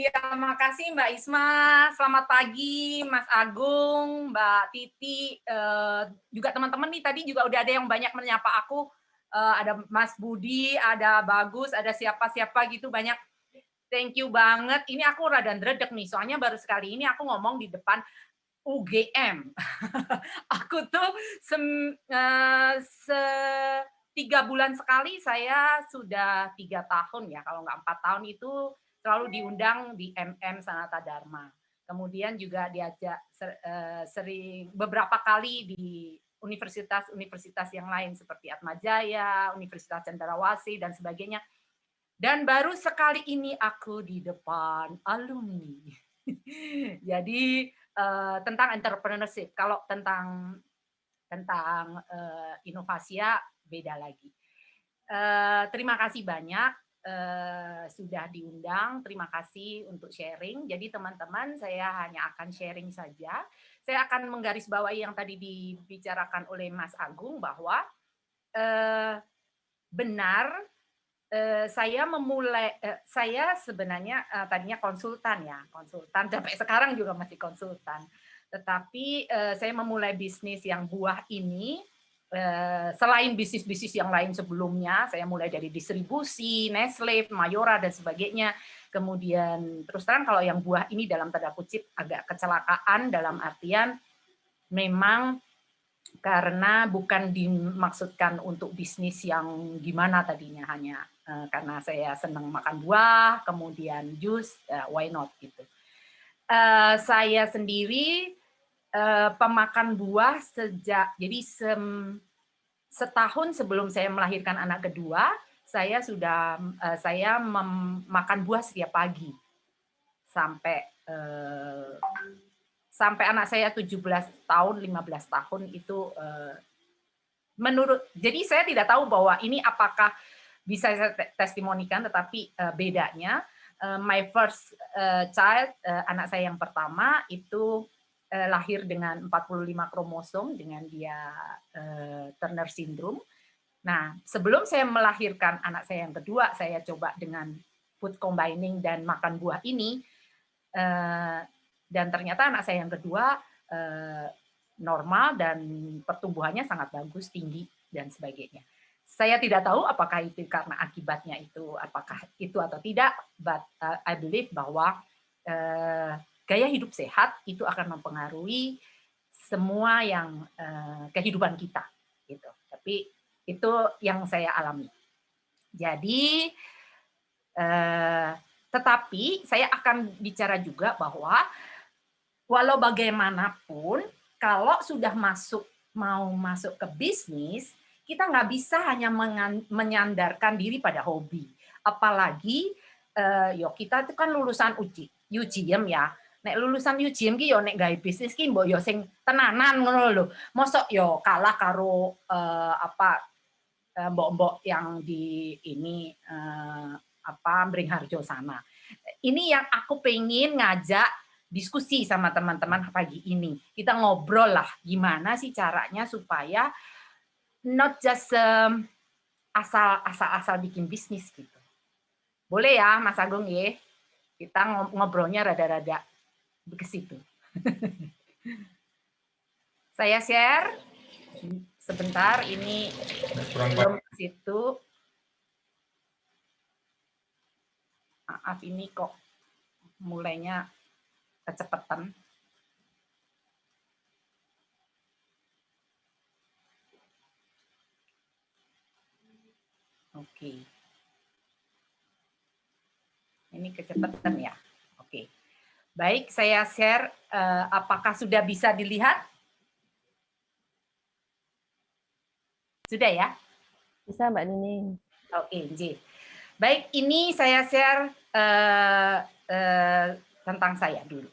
Ya, makasih Mbak Isma. Selamat pagi, Mas Agung, Mbak Titi, juga teman-teman nih tadi juga udah ada yang banyak menyapa aku. Ada Mas Budi, ada Bagus, ada siapa-siapa gitu banyak. Thank you banget. Ini aku rada ndredeg nih, soalnya baru sekali ini aku ngomong di depan UGM. Aku tuh 3 bulan sekali saya sudah 3 tahun ya, kalau nggak 4 tahun itu selalu diundang di MM Sanata Dharma. Kemudian juga diajak sering beberapa kali di universitas-universitas yang lain seperti Atmajaya, Universitas Cendrawasih dan sebagainya. Dan baru sekali ini aku di depan alumni. Jadi tentang entrepreneurship. Kalau tentang inovasi ya beda lagi. Terima kasih banyak sudah diundang. Terima kasih untuk sharing. Jadi teman-teman, saya hanya akan sharing saja. Saya akan menggarisbawahi yang tadi dibicarakan oleh Mas Agung bahwa benar saya sebenarnya tadinya konsultan sampai sekarang juga masih konsultan. Tetapi saya memulai bisnis yang buah ini selain bisnis-bisnis yang lain sebelumnya. Saya mulai dari distribusi, Nestle, Mayora dan sebagainya. Kemudian terus terang kalau yang buah ini dalam tanda kutip agak kecelakaan dalam artian memang karena bukan dimaksudkan untuk bisnis yang gimana tadinya, hanya karena saya senang makan buah, kemudian jus, why not gitu. Saya sendiri pemakan buah jadi setahun sebelum saya melahirkan anak kedua, saya makan buah setiap pagi sampai anak saya 17 tahun, 15 tahun itu jadi saya tidak tahu bahwa ini apakah bisa saya testimonikan, tetapi bedanya my first child, anak saya yang pertama itu lahir dengan 45 kromosom dengan dia Turner syndrome. Nah, sebelum saya melahirkan anak saya yang kedua, saya coba dengan food combining dan makan buah ini. Dan ternyata anak saya yang kedua normal dan pertumbuhannya sangat bagus, tinggi dan sebagainya. Saya tidak tahu apakah itu karena akibatnya itu apakah itu atau tidak, but I believe bahwa gaya hidup sehat itu akan mempengaruhi semua yang kehidupan kita gitu. Tapi itu yang saya alami. Jadi tetapi saya akan bicara juga bahwa walau bagaimanapun, kalau sudah mau masuk ke bisnis, kita nggak bisa hanya menyandarkan diri pada hobi. Apalagi, kita itu kan lulusan UGM ya. Nek lulusan UGM ki yo nek gawe bisnis ki mbok yo sing tenanan ngono lho. Mosok yo kalah karo mbok-mbok yang di ini Beringharjo sana. Ini yang aku pengen ngajak diskusi sama teman-teman pagi ini. Kita ngobrol lah gimana sih caranya supaya not just asal bikin bisnis gitu. Boleh ya Mas Agung ya? Kita ngobrolnya rada-rada ke situ. Saya share sebentar, ini belum ke situ. Maaf ini kok mulainya kecepatan. Oke. Ini kecepatan ya. Oke. Baik, saya share. Apakah sudah bisa dilihat? Sudah ya? Bisa Mbak Nining. Oke, J. Baik, ini saya share tentang saya dulu.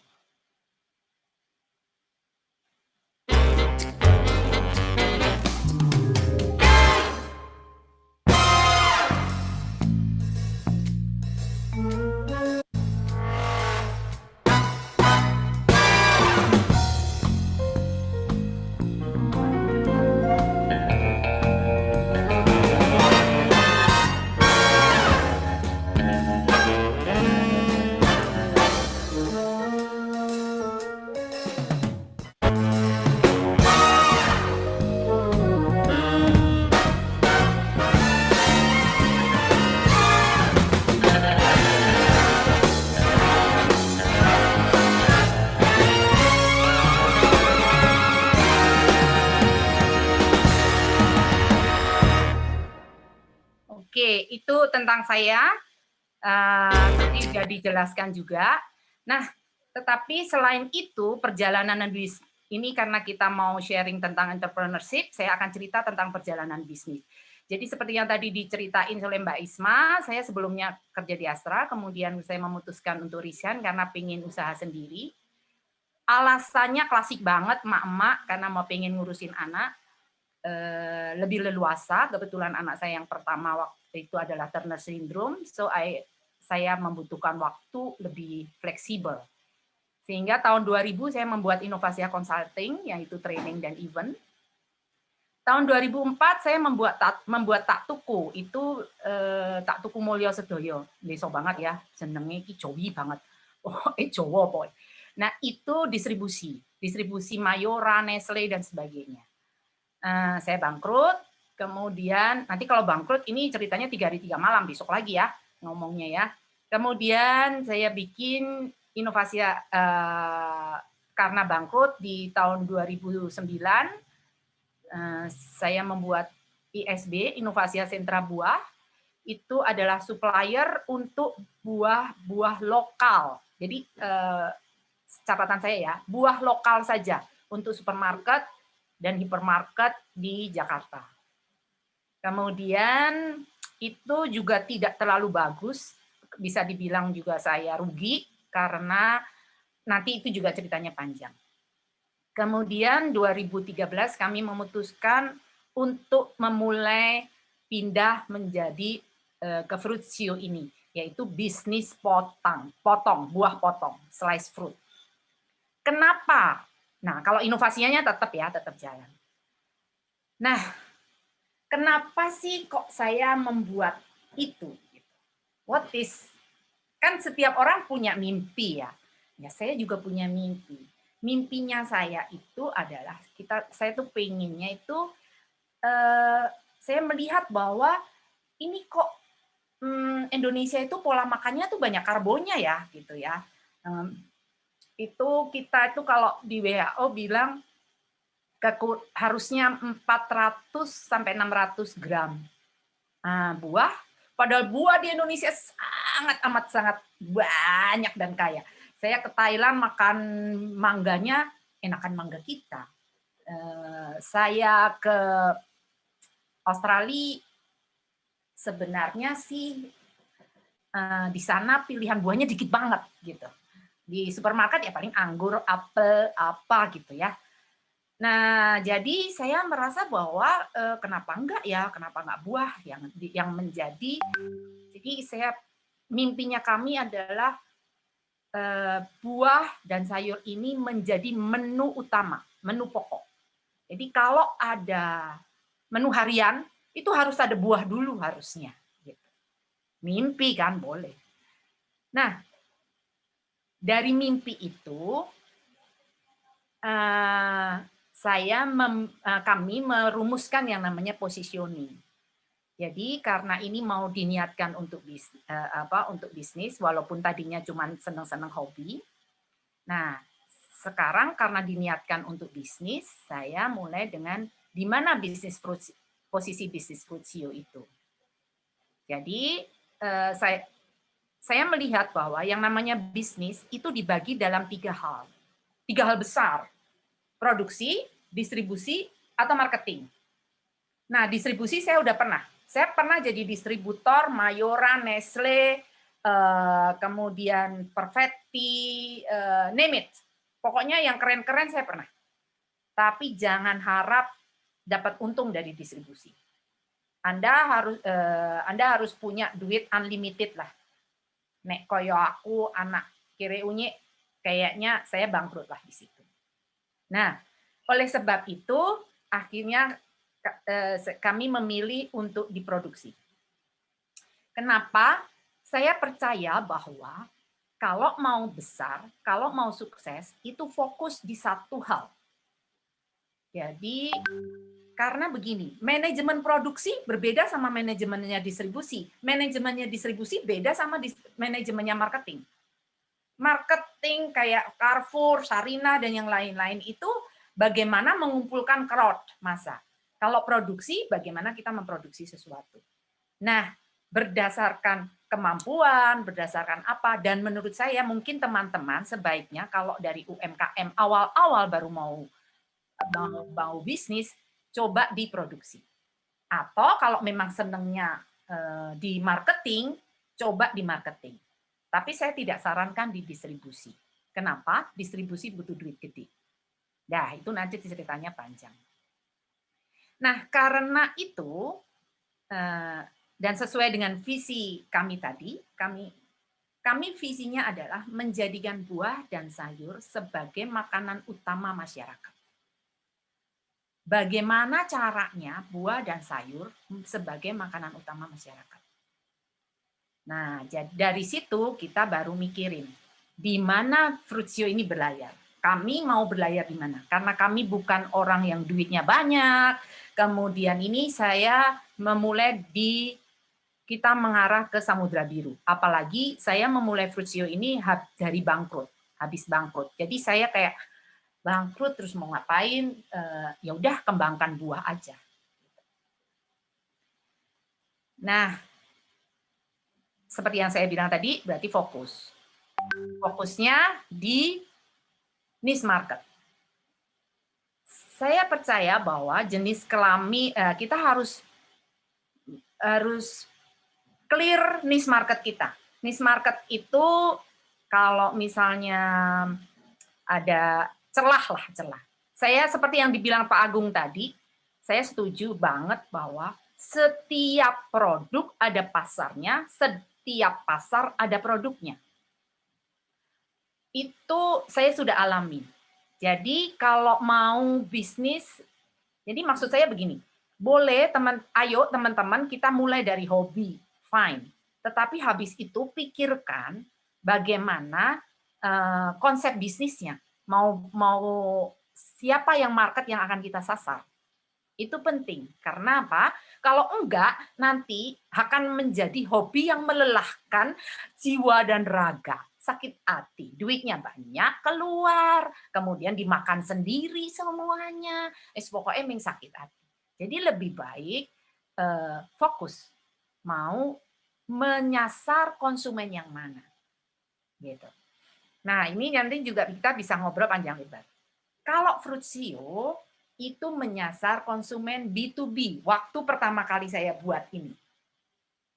itu tentang saya, tadi sudah dijelaskan juga. Nah, tetapi selain itu perjalanan ini karena kita mau sharing tentang entrepreneurship, saya akan cerita tentang perjalanan bisnis. Jadi seperti yang tadi diceritain oleh Mbak Isma, saya sebelumnya kerja di Astra, kemudian saya memutuskan untuk resign karena pengen usaha sendiri. Alasannya klasik banget, emak-emak, karena mau pengen ngurusin anak, lebih leluasa. Kebetulan anak saya yang pertama waktu itu adalah Turner syndrome, so saya membutuhkan waktu lebih fleksibel. Sehingga tahun 2000 saya membuat Innovasia Consulting, yaitu training dan event. Tahun 2004 saya membuat Tak Tuku, itu Tak Tuku Mulyo Sedoyo. Leso banget ya, jenenge iki Jawi banget. Oh, Jawa pokoknya. Nah, itu distribusi Mayora, Nestle dan sebagainya. Saya bangkrut, kemudian nanti kalau bangkrut ini ceritanya 3 hari 3 malam, besok lagi ya ngomongnya ya. Kemudian saya bikin inovasi karena bangkrut di tahun 2009, saya membuat ISB, Inovasi Sentra Buah, itu adalah supplier untuk buah-buah lokal. Jadi catatan saya ya, buah lokal saja untuk supermarket dan hipermarket di Jakarta. Kemudian itu juga tidak terlalu bagus, bisa dibilang juga saya rugi karena nanti itu juga ceritanya panjang. Kemudian 2013 kami memutuskan untuk memulai pindah menjadi ke Fruitsio ini, yaitu bisnis potong, buah potong, slice fruit. Kenapa? Nah, kalau inovasinya tetap jalan. Nah, kenapa sih kok saya membuat itu? Kan setiap orang punya mimpi ya. Ya, saya juga punya mimpi. Mimpinya saya itu adalah saya tuh pengennya itu saya melihat bahwa ini kok Indonesia itu pola makannya tuh banyak karbonnya ya gitu ya. Kita itu kalau di WHO bilang harusnya 400 sampai 600 gram buah, padahal buah di Indonesia sangat banyak dan kaya. Saya ke Thailand makan mangganya, enakan mangga kita. Saya ke Australia, sebenarnya sih di sana pilihan buahnya dikit banget gitu. Di supermarket ya paling anggur, apel, apa gitu ya. Nah, jadi saya merasa bahwa kenapa enggak buah yang menjadi. Jadi mimpinya kami adalah buah dan sayur ini menjadi menu utama, menu pokok. Jadi kalau ada menu harian, itu harus ada buah dulu harusnya. Gitu. Mimpi kan boleh. Nah, dari mimpi itu, kami merumuskan yang namanya positioning. Jadi karena ini mau diniatkan untuk bisnis, walaupun tadinya cuma senang-senang hobi. Nah, sekarang karena diniatkan untuk bisnis, saya mulai dengan di mana posisi bisnis Fruitsio itu. Jadi saya melihat bahwa yang namanya bisnis itu dibagi dalam 3 hal. 3 hal besar. Produksi, distribusi, atau marketing. Nah, distribusi saya udah pernah. Saya pernah jadi distributor Mayora, Nestle, kemudian Perfetti, name it. Pokoknya yang keren-keren saya pernah. Tapi jangan harap dapat untung dari distribusi. Anda harus punya duit unlimited lah. Nek koyo aku anak kiri unyi, kayaknya saya bangkrut lah di situ. Nah, oleh sebab itu akhirnya kami memilih untuk diproduksi. Kenapa? Saya percaya bahwa kalau mau besar, kalau mau sukses, itu fokus di satu hal. Jadi, karena begini, manajemen produksi berbeda sama manajemennya distribusi. Manajemennya distribusi beda sama manajemennya marketing. Marketing kayak Carrefour, Sarina, dan yang lain-lain itu bagaimana mengumpulkan crowd, massa. Kalau produksi, bagaimana kita memproduksi sesuatu. Nah, berdasarkan kemampuan, berdasarkan apa, dan menurut saya mungkin teman-teman sebaiknya kalau dari UMKM awal-awal baru mau bisnis, coba diproduksi. Atau kalau memang senangnya di marketing, coba di marketing. Tapi saya tidak sarankan di distribusi. Kenapa? Distribusi butuh duit gede. Nah, itu nanti ceritanya panjang. Nah, karena itu, dan sesuai dengan visi kami tadi, kami visinya adalah menjadikan buah dan sayur sebagai makanan utama masyarakat. Bagaimana caranya buah dan sayur sebagai makanan utama masyarakat? Nah, dari situ kita baru mikirin, di mana Fruitsio ini berlayar. Kami mau berlayar di mana? Karena kami bukan orang yang duitnya banyak, kemudian ini saya memulai kita mengarah ke Samudra Biru. Apalagi saya memulai Fruitsio ini dari bangkrut, habis bangkrut. Jadi saya kayak bangkrut terus mau ngapain? Ya udah kembangkan buah aja. Nah, seperti yang saya bilang tadi, berarti fokus. Fokusnya di niche market. Saya percaya bahwa jenis kelamin kita harus clear niche market kita. Niche market itu kalau misalnya ada celah. Saya seperti yang dibilang Pak Agung tadi, saya setuju banget bahwa setiap produk ada pasarnya, setiap pasar ada produknya. Itu saya sudah alami. Jadi kalau mau bisnis, jadi maksud saya begini, boleh ayo teman-teman kita mulai dari hobi, fine. Tetapi habis itu pikirkan bagaimana konsep bisnisnya. Mau siapa yang market yang akan kita sasar. Itu penting. Karena apa? Kalau enggak, nanti akan menjadi hobi yang melelahkan jiwa dan raga. Sakit hati, duitnya banyak keluar, kemudian dimakan sendiri semuanya. Pokoknya emang sakit hati. Jadi lebih baik fokus. Mau menyasar konsumen yang mana. Gitu. Nah, ini nanti juga kita bisa ngobrol panjang lebar. Kalau Fruitsio itu menyasar konsumen B2B. Waktu pertama kali saya buat ini.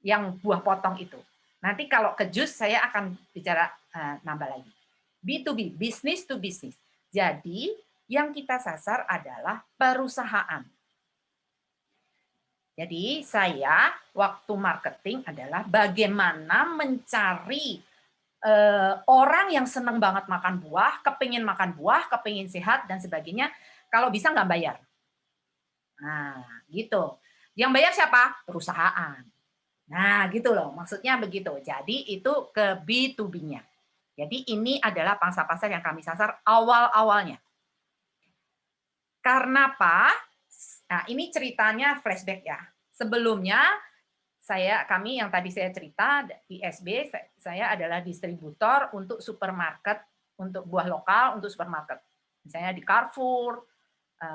Yang buah potong itu. Nanti kalau ke jus saya akan bicara nambah lagi. B2B, business to business. Jadi yang kita sasar adalah perusahaan. Jadi saya waktu marketing adalah bagaimana mencari orang yang senang banget makan buah, kepingin sehat dan sebagainya, kalau bisa nggak bayar. Nah, gitu. Yang bayar siapa? Perusahaan. Nah, gitu loh. Maksudnya begitu. Jadi itu ke B2B-nya. Jadi ini adalah pangsa pasar yang kami sasar awal-awalnya. Karena apa? Nah, ini ceritanya flashback ya. Sebelumnya kami yang tadi saya cerita di SB, saya adalah distributor untuk supermarket, untuk buah lokal untuk supermarket. Misalnya di Carrefour,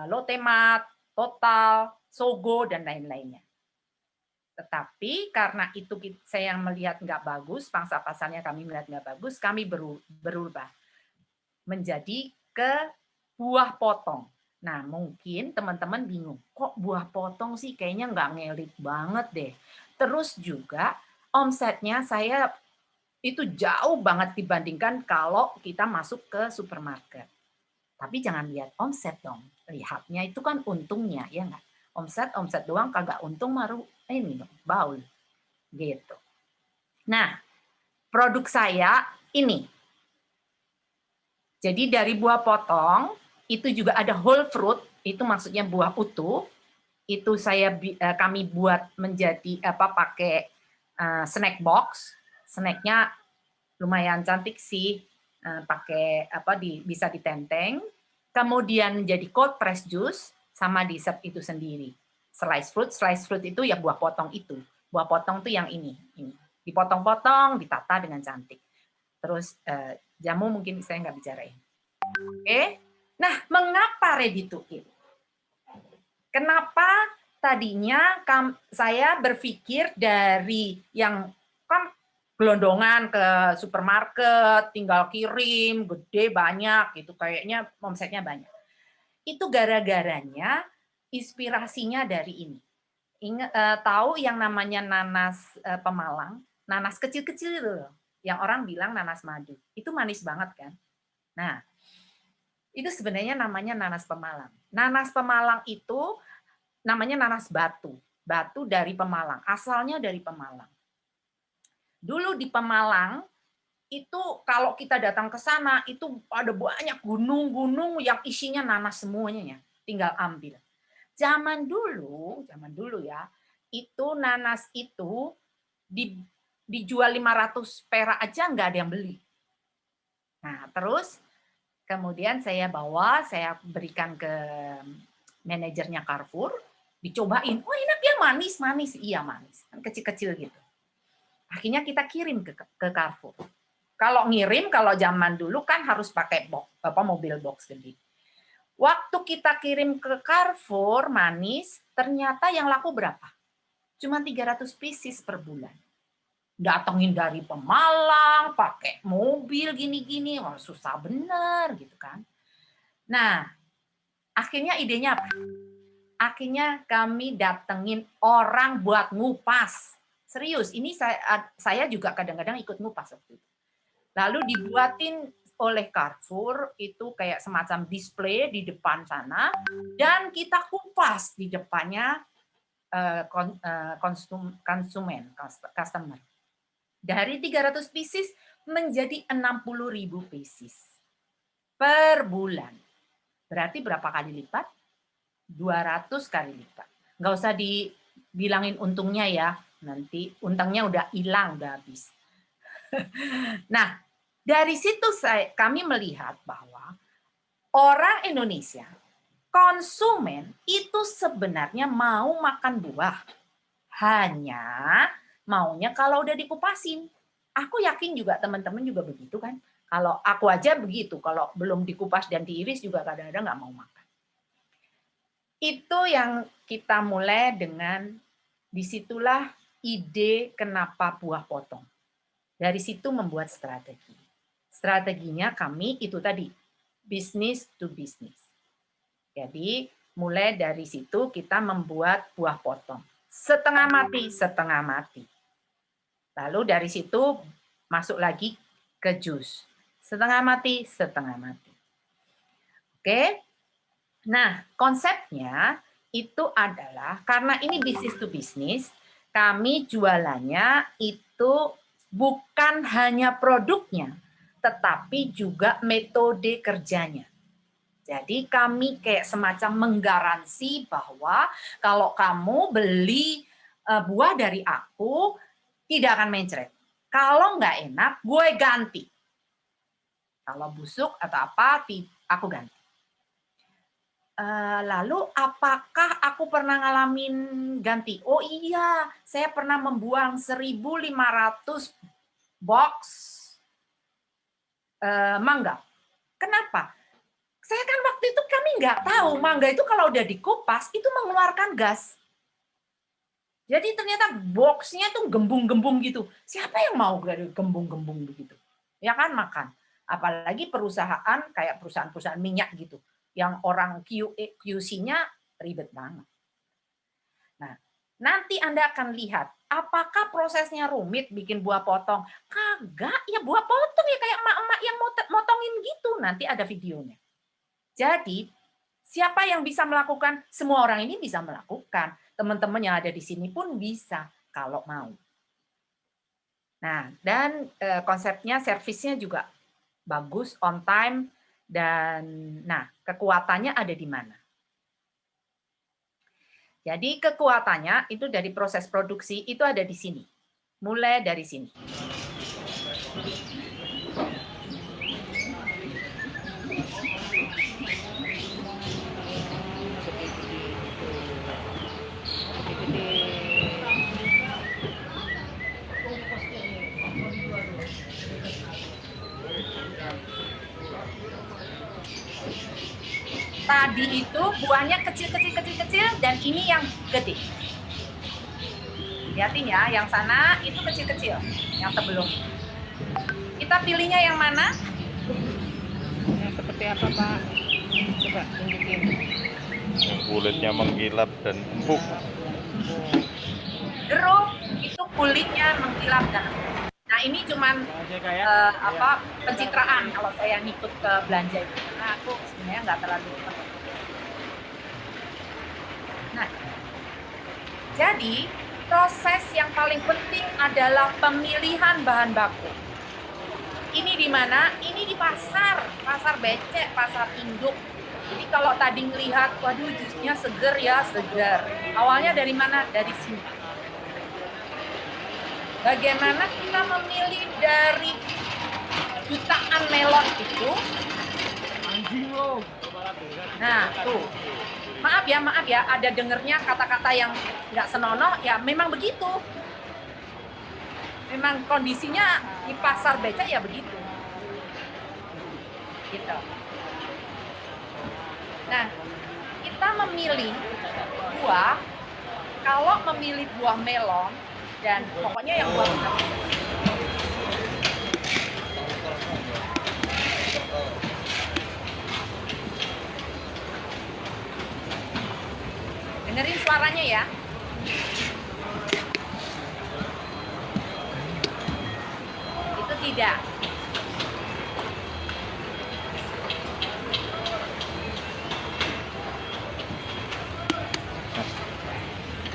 Lotte Mart, Total, Sogo dan lain-lainnya. Tetapi karena itu saya melihat nggak bagus, pangsa pasarnya kami melihat nggak bagus, kami berubah menjadi ke buah potong. Nah, mungkin teman-teman bingung, kok buah potong sih kayaknya nggak ngelit banget deh. Terus juga omsetnya saya itu jauh banget dibandingkan kalau kita masuk ke supermarket. Tapi jangan lihat omset dong, lihatnya itu kan untungnya, ya nggak? Omset doang kagak untung maru ini dong, baul. Gitu. Nah, produk saya ini. Jadi dari buah potong, itu juga ada whole fruit, itu maksudnya buah utuh. Itu kami buat menjadi pakai snack box. Snacknya lumayan cantik sih, pakai bisa ditenteng. Kemudian menjadi cold press juice sama dessert itu sendiri. Slice fruit itu ya buah potong itu. Buah potong itu yang ini. Dipotong-potong, ditata dengan cantik. Terus jamu mungkin saya nggak bicarain. Oke. Nah, mengapa ready to eat? Kenapa tadinya saya berpikir dari yang kan gelondongan ke supermarket, tinggal kirim, gede, banyak gitu, kayaknya omsetnya banyak. Itu gara-garanya inspirasinya dari ini. Tahu yang namanya nanas, Pemalang? Nanas kecil-kecil itu loh, yang orang bilang nanas madu. Itu manis banget kan. Nah, itu sebenarnya namanya nanas Pemalang. Nanas Pemalang itu namanya nanas batu. Batu dari Pemalang, asalnya dari Pemalang. Dulu di Pemalang, itu kalau kita datang ke sana, itu ada banyak gunung-gunung yang isinya nanas semuanya ya, tinggal ambil. Zaman dulu ya, itu nanas itu dijual 500 perak aja nggak ada yang beli. Nah, terus kemudian saya berikan ke manajernya Carrefour, dicobain. Oh, enak ya, manis. Iya, manis. Kan kecil-kecil gitu. Akhirnya kita kirim ke Carrefour. Kalau ngirim, kalau zaman dulu kan harus pakai mobil box gede. Waktu kita kirim ke Carrefour manis, ternyata yang laku berapa? Cuma 300 pieces per bulan. Datengin dari Pemalang, pakai mobil gini-gini, wah susah bener gitu kan. Nah, akhirnya idenya apa? Akhirnya kami datengin orang buat ngupas. Serius, ini saya juga kadang-kadang ikut ngupas waktu itu. Lalu dibuatin oleh Carrefour itu kayak semacam display di depan sana, dan kita kupas di depannya konsumen, customer. Dari 300 pieces menjadi 60.000 pieces per bulan. Berarti berapa kali lipat? 200 kali lipat. Nggak usah dibilangin untungnya ya, nanti untungnya udah hilang, udah habis. Nah, dari situ kami melihat bahwa orang Indonesia, konsumen itu sebenarnya mau makan buah. Hanya maunya kalau udah dikupasin. Aku yakin juga teman-teman juga begitu kan. Kalau aku aja begitu, kalau belum dikupas dan diiris juga kadang-kadang nggak mau makan. Itu yang kita mulai dengan, disitulah ide kenapa buah potong. Dari situ membuat strategi. Strateginya kami itu tadi, business to business. Jadi mulai dari situ kita membuat buah potong. Setengah mati. Lalu dari situ masuk lagi ke jus. Setengah mati. Oke. Nah, konsepnya itu adalah, karena ini bisnis to bisnis, kami jualannya itu bukan hanya produknya, tetapi juga metode kerjanya. Jadi kami kayak semacam menggaransi bahwa kalau kamu beli buah dari aku, tidak akan mencret. Kalau nggak enak, gue ganti. Kalau busuk atau apa, aku ganti. Lalu apakah aku pernah ngalamin ganti? Oh iya, saya pernah membuang 1.500 box mangga. Kenapa? Saya kan waktu itu kami nggak tahu mangga itu kalau udah dikupas itu mengeluarkan gas. Jadi ternyata boxnya tuh gembung-gembung gitu. Siapa yang mau gembung-gembung begitu? Ya kan makan. Apalagi perusahaan kayak perusahaan-perusahaan minyak gitu. Yang orang QC-nya ribet banget. Nah, nanti Anda akan lihat apakah prosesnya rumit bikin buah potong. Kagak, ya buah potong ya kayak emak-emak yang motongin gitu. Nanti ada videonya. Jadi, siapa yang bisa melakukan? Semua orang ini bisa melakukan. Teman-teman yang ada di sini pun bisa kalau mau. Nah, dan konsepnya servisnya juga bagus, on time, dan nah kekuatannya ada di mana? Jadi kekuatannya itu dari proses produksi itu ada di sini. Mulai dari sini. Tadi itu buahnya kecil-kecil dan ini yang gede. Lihatin ya, yang sana itu kecil-kecil, yang sebelum. Kita pilihnya yang mana? Yang seperti apa, Pak? Coba tunjukin. Yang kulitnya mengkilap dan empuk. Jeruk itu kulitnya mengkilap dan empuk. Nah ini cuman pencitraan kalau saya ngikut ke belanja itu, karena aku sebenarnya nggak terlalu. Nah, jadi proses yang paling penting adalah pemilihan bahan baku. Ini di mana? Ini di pasar becek, pasar induk. Jadi kalau tadi ngelihat, waduh jusnya seger ya, seger. Awalnya dari mana? Dari sini. Bagaimana kita memilih dari jutaan melon itu? Nah, tuh. Maaf ya, ada dengernya kata-kata yang nggak senonoh, ya memang begitu. Memang kondisinya di pasar becek ya begitu. Gitu. Nah, kita memilih buah, kalau memilih buah melon, dan pokoknya yang buah melon. Dengerin suaranya ya. Itu tidak.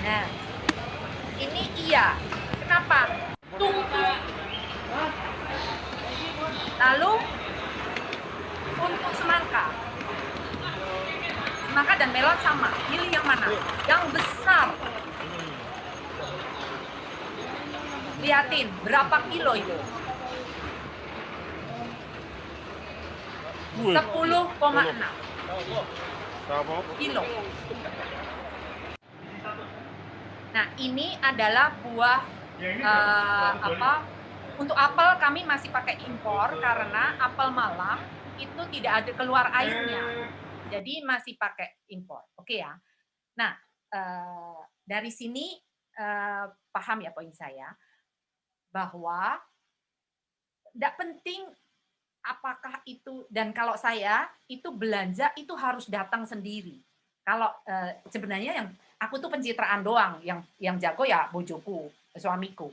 Nah, ini iya. Kenapa? Tungtung. Lalu untuk semangka. Semangka dan melon sama. Pilih yang mana? Yang besar. Lihatin berapa kilo itu? 10,6 kilo. Nah, ini adalah buah untuk apel kami masih pakai impor karena apel Malang itu tidak ada keluar airnya. Jadi masih pakai impor. Oke ya. Nah, dari sini paham ya poin saya bahwa tidak penting apakah itu, dan kalau saya itu belanja itu harus datang sendiri. Kalau sebenarnya yang aku tuh pencitraan doang, yang jago ya bojoku, suamiku.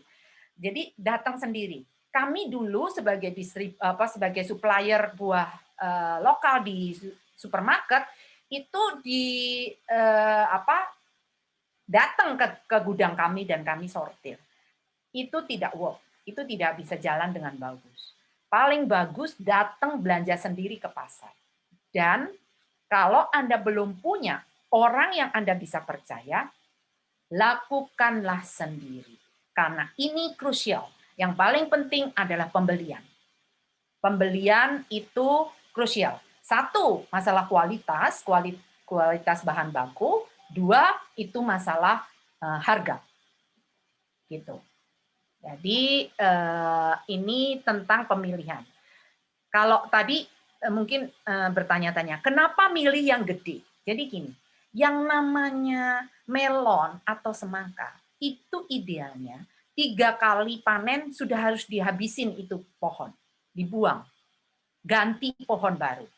Jadi datang sendiri. Kami dulu sebagai sebagai supplier buah lokal di supermarket itu datang ke gudang kami dan kami sortir. Itu tidak work, itu tidak bisa jalan dengan bagus. Paling bagus datang belanja sendiri ke pasar. Dan kalau Anda belum punya orang yang Anda bisa percaya, lakukanlah sendiri. Karena ini krusial. Yang paling penting adalah pembelian. Pembelian itu krusial. Satu, masalah kualitas bahan baku. Dua, itu masalah harga. Gitu. Jadi ini tentang pemilihan. Kalau tadi mungkin bertanya-tanya, kenapa milih yang gede? Jadi gini, yang namanya melon atau semangka, itu idealnya 3 kali panen sudah harus dihabisin itu pohon, dibuang, ganti pohon baru.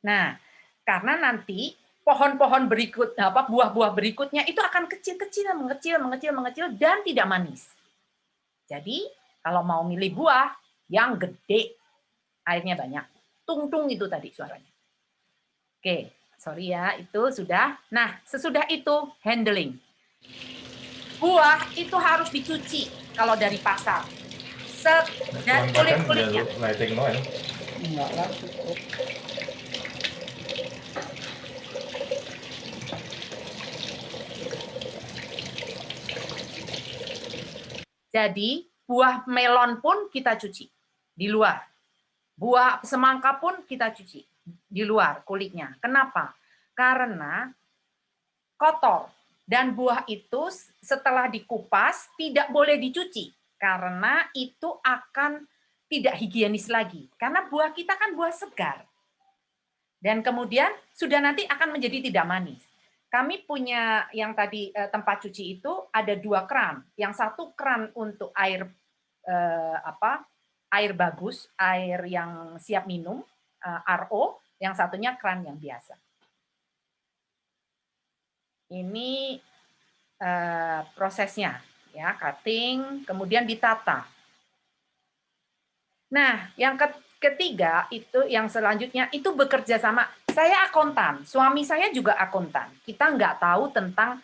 Nah, karena nanti pohon-pohon berikut, buah-buah berikutnya itu akan kecil-kecil, mengecil dan tidak manis. Jadi kalau mau milih buah yang gede, airnya banyak, tungtung itu tadi suaranya. Oke, sorry ya, itu sudah. Nah, sesudah itu handling. Buah itu harus dicuci kalau dari pasar. Dan kulit-kulitnya. Enggak lah, cukup. Jadi buah melon pun kita cuci di luar. Buah semangka pun kita cuci di luar kulitnya. Kenapa? Karena kotor. Dan buah itu setelah dikupas tidak boleh dicuci. Karena itu akan tidak higienis lagi. Karena buah kita kan buah segar. Dan kemudian sudah nanti akan menjadi tidak manis. Kami punya yang tadi tempat cuci itu ada 2 keran. Yang satu keran untuk air air bagus, air yang siap minum, RO, yang satunya keran yang biasa. Ini prosesnya, ya, cutting, kemudian ditata. Nah, yang ketiga itu yang selanjutnya itu bekerja sama. Saya akuntan, suami saya juga akuntan. Kita nggak tahu tentang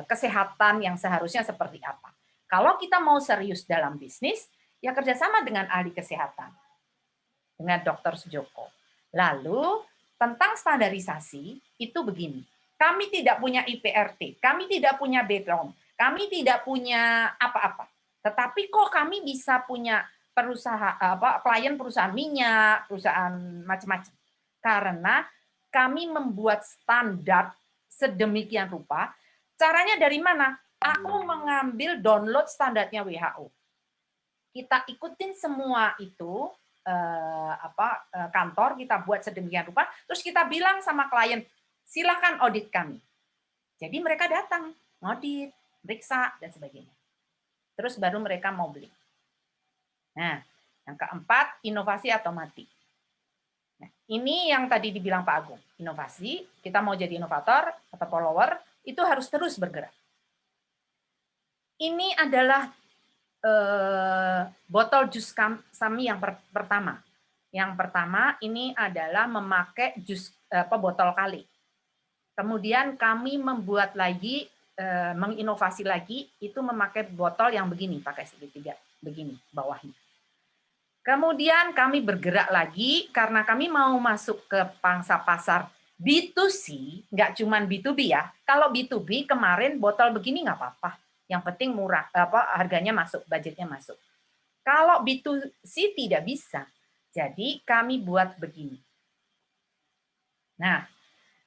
kesehatan yang seharusnya seperti apa. Kalau kita mau serius dalam bisnis, ya kerjasama dengan ahli kesehatan, dengan Dr. Sujoko. Lalu tentang standarisasi itu begini. Kami tidak punya IPRT, kami tidak punya BPOM, kami tidak punya apa-apa. Tetapi kok kami bisa punya klien perusahaan minyak, perusahaan macam-macam. Karena kami membuat standar sedemikian rupa. Caranya dari mana? Aku mengambil download standarnya WHO. Kita ikutin semua itu, kantor kita buat sedemikian rupa, terus kita bilang sama klien, silakan audit kami. Jadi mereka datang, audit, periksa, dan sebagainya. Terus baru mereka mau beli. Nah, yang keempat, inovasi atau mati. Nah, ini yang tadi dibilang Pak Agung, inovasi, kita mau jadi inovator atau follower, itu harus terus bergerak. Ini adalah botol jus kami yang pertama. Yang pertama ini adalah memakai jus botol kali. Kemudian kami membuat lagi, menginovasi lagi, itu memakai botol yang begini, pakai segitiga, begini bawahnya. Kemudian kami bergerak lagi karena kami mau masuk ke pangsa pasar B2C, nggak cuma B2B ya. Kalau B2B kemarin botol begini nggak apa-apa, yang penting murah, harganya masuk, budgetnya masuk. Kalau B2C tidak bisa, jadi kami buat begini. Nah,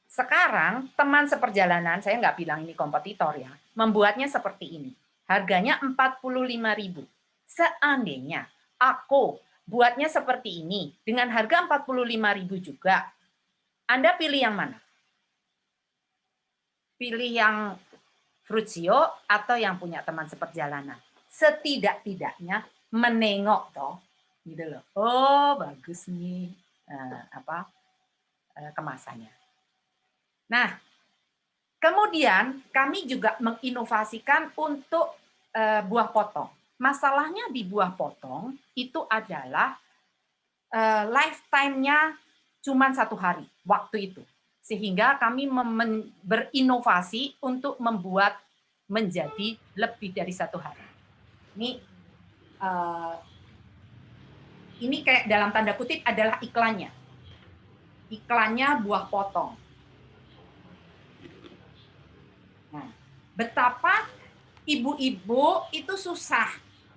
sekarang teman seperjalanan, saya nggak bilang ini kompetitor ya, membuatnya seperti ini. Harganya 45.000. Seandainya aku buatnya seperti ini dengan harga 45.000 juga, Anda pilih yang mana? Pilih yang Fruitsio atau yang punya teman seperjalanan? Setidak-tidaknya menengok toh, gitu loh. Oh, bagus nih kemasannya. Nah, kemudian kami juga menginovasikan untuk buah potong. Masalahnya di buah potong itu adalah lifetime-nya cuma 1 hari waktu itu. Sehingga kami berinovasi untuk membuat menjadi lebih dari 1 hari. Ini kayak dalam tanda kutip adalah iklannya. Iklannya buah potong. Nah, betapa ibu-ibu itu susah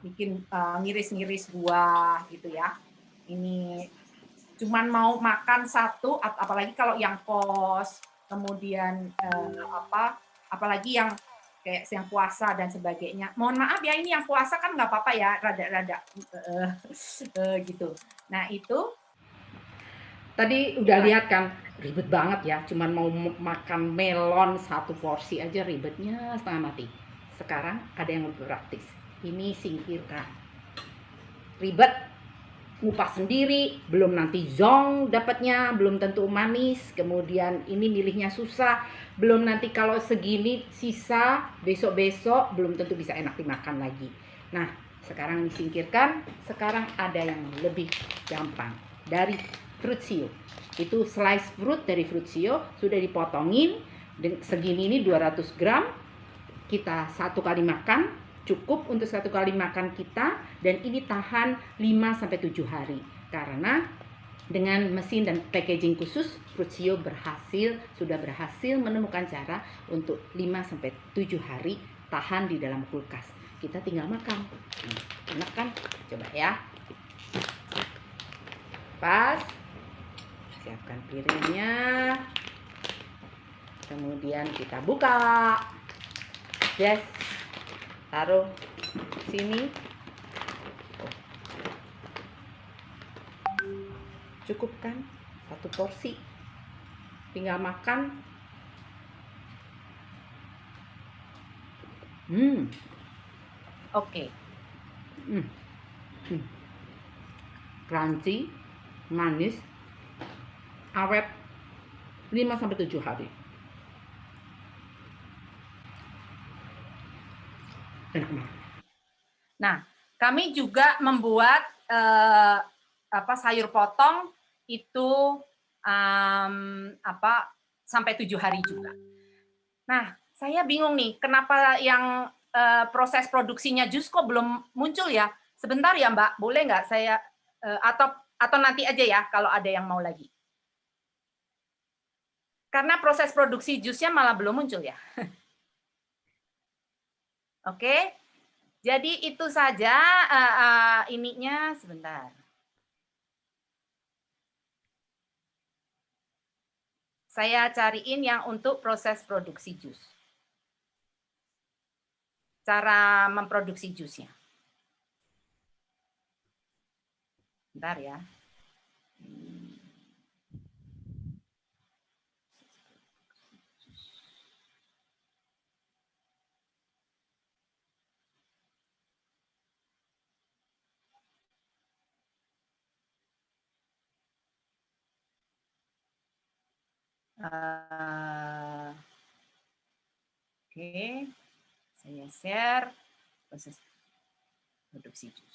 bikin ngiris-ngiris buah gitu ya. Ini cuman mau makan satu, apalagi kalau yang kos, kemudian apalagi yang kayak yang puasa dan sebagainya. Mohon maaf ya, ini yang puasa kan nggak apa-apa ya, rada-rada gitu. Nah itu tadi udah lihat kan, ribet banget ya, cuman mau makan melon 1 porsi aja ribetnya setengah mati. Sekarang ada yang lebih praktis. Ini singkirkan. Ribet, ngupas sendiri, belum nanti zong dapatnya, belum tentu manis, kemudian ini milihnya susah, belum nanti kalau segini sisa, besok-besok belum tentu bisa enak dimakan lagi. Nah, sekarang disingkirkan, sekarang ada yang lebih gampang, dari Fruitsio. Itu slice fruit dari Fruitsio, sudah dipotongin, segini ini 200 gram, kita 1 kali makan, cukup untuk 1 kali makan kita, dan ini tahan 5-7 hari. Karena dengan mesin dan packaging khusus, Fruitsio sudah berhasil menemukan cara untuk 5-7 hari tahan di dalam kulkas. Kita tinggal makan. Enak kan? Coba ya. Pas. Siapkan piringnya. Kemudian kita buka. Yes. Taruh sini. Cukup kan? 1 porsi. Tinggal makan. Oke. Crunchy, manis, awet 5-7 hari. Enak banget. Nah, kami juga membuat sayur potong itu sampai 7 hari juga. Nah, saya bingung nih, kenapa yang proses produksinya jus kok belum muncul ya? Sebentar ya Mbak, boleh nggak saya atau nanti aja ya kalau ada yang mau lagi. Karena proses produksi jusnya malah belum muncul ya. Oke, jadi itu saja ininya sebentar. Saya cariin yang untuk proses produksi jus. Cara memproduksi jusnya. Bentar ya. Oke, saya share proses produksi jus.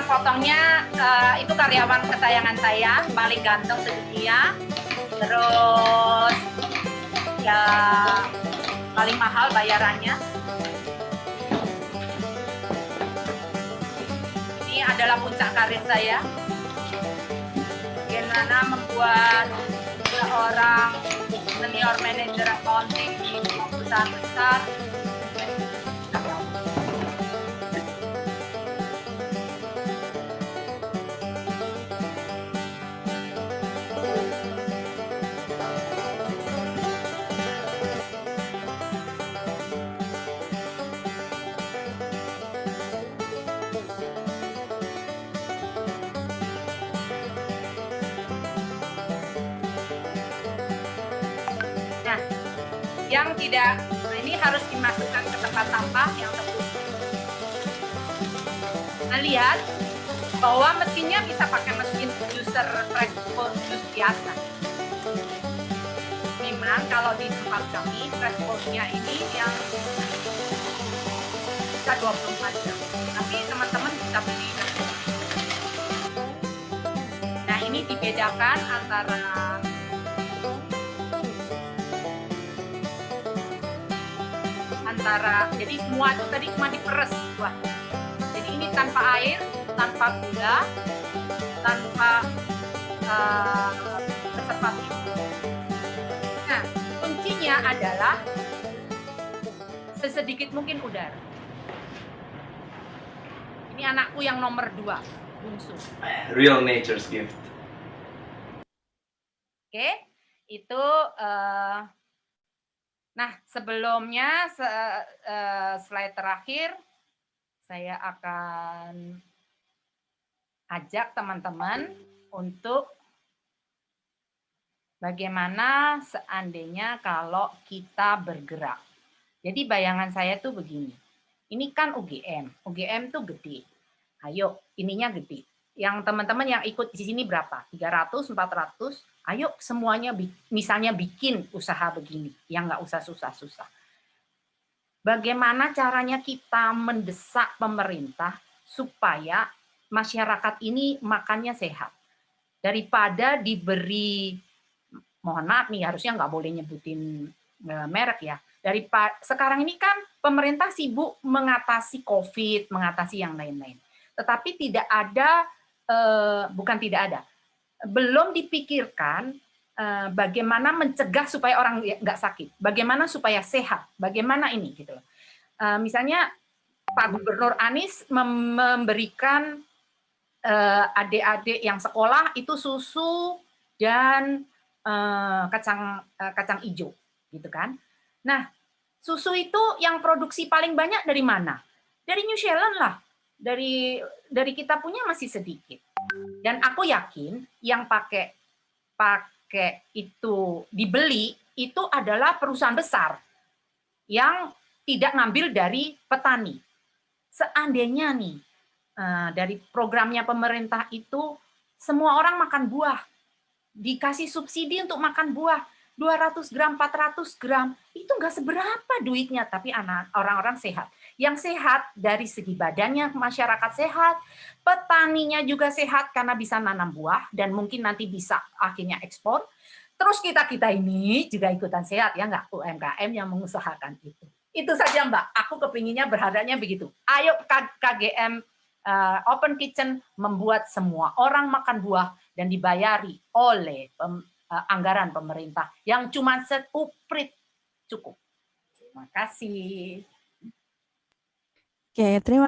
Potongnya itu karyawan kesayangan saya, paling ganteng sedunia, terus ya paling mahal bayarannya. Ini adalah puncak karir saya, bagaimana membuat seorang senior manager accounting di perusahaan besar. Yang tidak, ini harus dimasukkan ke tempat sampah yang tertutup. Nah, lihat bahwa mesinnya bisa pakai mesin juicer threshold juice biasa. Memang kalau di tempat kami thresholdnya ini yang bisa 24 jam. Tapi teman-teman bisa beli. Nah, ini dibedakan jadi semua itu tadi cuma diperes. Wah. Jadi ini tanpa air, tanpa gula, tanpa preservatif. Nah, kuncinya adalah sesedikit mungkin udara. Ini anakku yang nomor 2, bungsu. Real nature's gift. Oke, itu nah, sebelumnya slide terakhir saya akan ajak teman-teman untuk bagaimana seandainya kalau kita bergerak. Jadi bayangan saya tuh begini. Ini kan UGM. UGM tuh gede. Ayo, ininya gede. Yang teman-teman yang ikut di sini berapa? 300, 400? Ayo semuanya misalnya bikin usaha begini, yang nggak usah susah-susah. bagaimana caranya kita mendesak pemerintah supaya masyarakat ini makannya sehat. Daripada diberi, mohon maaf nih, harusnya nggak boleh nyebutin merek ya. Sekarang ini kan pemerintah sibuk mengatasi COVID, mengatasi yang lain-lain. Tetapi tidak ada, bukan tidak ada, belum dipikirkan bagaimana mencegah supaya orang nggak sakit, bagaimana supaya sehat, bagaimana ini gitu loh. Misalnya Pak Gubernur Anies memberikan adik-adik yang sekolah itu susu dan kacang hijau, gitu kan? Nah, susu itu yang produksi paling banyak dari mana? Dari New Zealand lah. Dari kita punya masih sedikit. Dan aku yakin yang pakai itu dibeli itu adalah perusahaan besar yang tidak ngambil dari petani. Seandainya nih dari programnya pemerintah itu semua orang makan buah, dikasih subsidi untuk makan buah 200 gram, 400 gram, itu nggak seberapa duitnya, tapi orang-orang sehat. Yang sehat dari segi badannya masyarakat sehat, petaninya juga sehat karena bisa nanam buah dan mungkin nanti bisa akhirnya ekspor. Terus kita ini juga ikutan sehat ya nggak, UMKM yang mengusahakan itu. Itu saja Mbak, aku kepinginnya berharapnya begitu. Ayo KGM Open Kitchen membuat semua orang makan buah dan dibayari oleh anggaran pemerintah yang cuma seuprit cukup. Terima kasih. Oke, terima